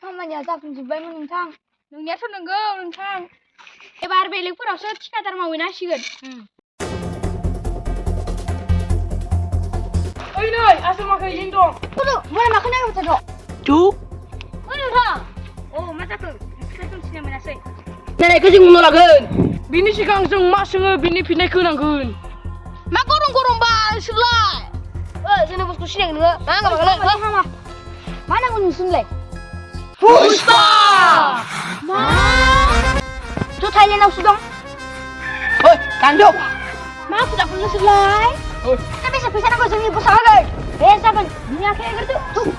खामानिया जाफुंजोब्बायमोन नोंथां। नोंनियाथ' नंगौ नोंथां। एबार बेलेगफोरावसो थिखादार मावहैनांसिगोन। ओइ नै आसमाखै लिं दं। मोना माखौ नायबाय थादों? ओइ नोंथां। मा जाखो? नोंसोर खोन्थिनो मोनासै। नायनायखौ जों उनाव लागोन। बिनि सिगां जों मा सोङो बिनि फिननायखौ होनांगोन। मा गरम बा नोंसोरलाय? जोंनो बुस्थु सिनायगोन नोङो? मा नांगौ? मा नांगौ नोंसोरनोलाय? पुष्पा! मा? थ' थाइलेण्डआवसो दं। ओइ दानजौ। मा फुजाखौ नोंसोरलाय? बेसे फैसा नांगौ जोंनि बसआ होगोन। दे जागोन। बिनि आखाइ एगारदो।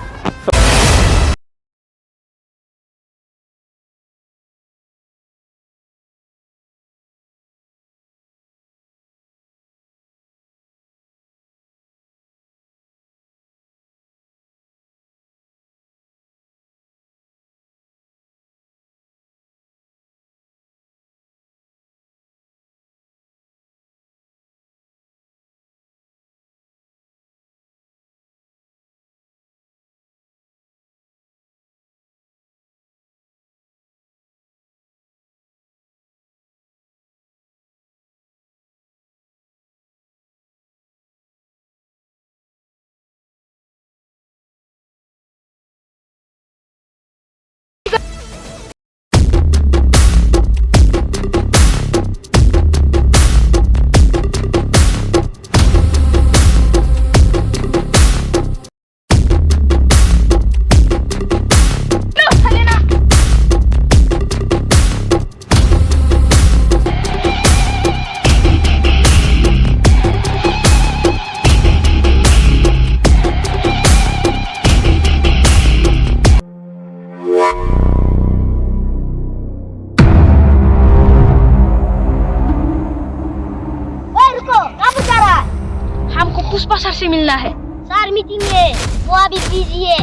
पुष्पा सर से मिलना है। सर मीटिंग है, वो अभी बिजी है।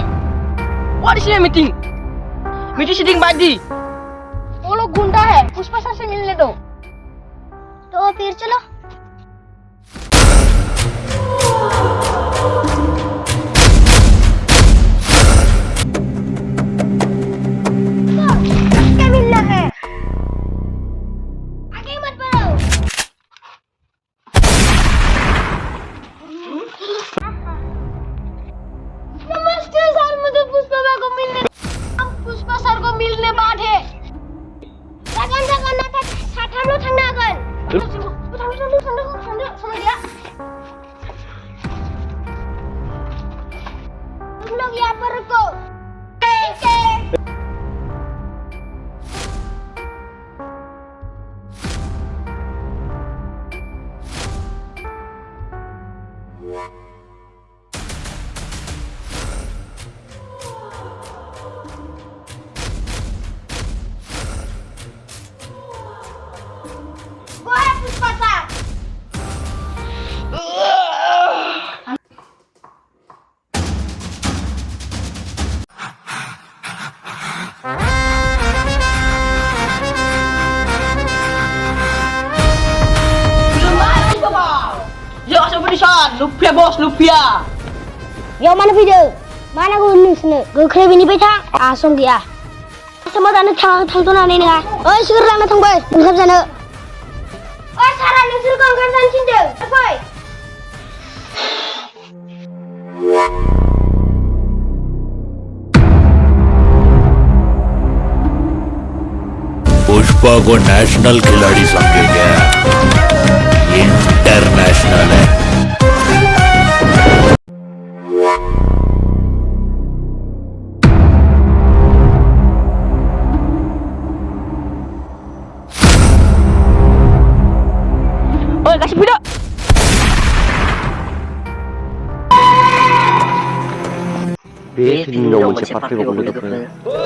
What is your meeting? Meeting seating बाद दी। वो लोग गुंडा है, पुष्पा सर से मिलने दो। तो फिर चलो। क्या मिलना है? आगे मत बढ़ो। नमस्ते सर, मुझे पुष्पा को मिलने। हम पुष्पा सर को मिलने बाद है। जागोन नाथाय साथामल' थांनो हागोन। थांदो गैया। तुम लोग यहाँ पर रुको। वो है Pushpa sir. Yo asal berisan, Lupia bos, Lupia. Yo mana fैदों? मा नांगौ नोंसोरनो? गोख्रै बेनिफ्राय थां। सम गैया। आसामाव जानो थांथ'नानै नङा। ओइ सिगां लांना थांबाय ओंखाम जानो। ओइ सारा नोंसोरखौ ओंखाम जानो थिनदों। फै। पुष्पा को नेशनल खिलाड़ी समझे क्या? इंटरनेशनल है। Oi, kasih video. Dia tinggal mencepat ke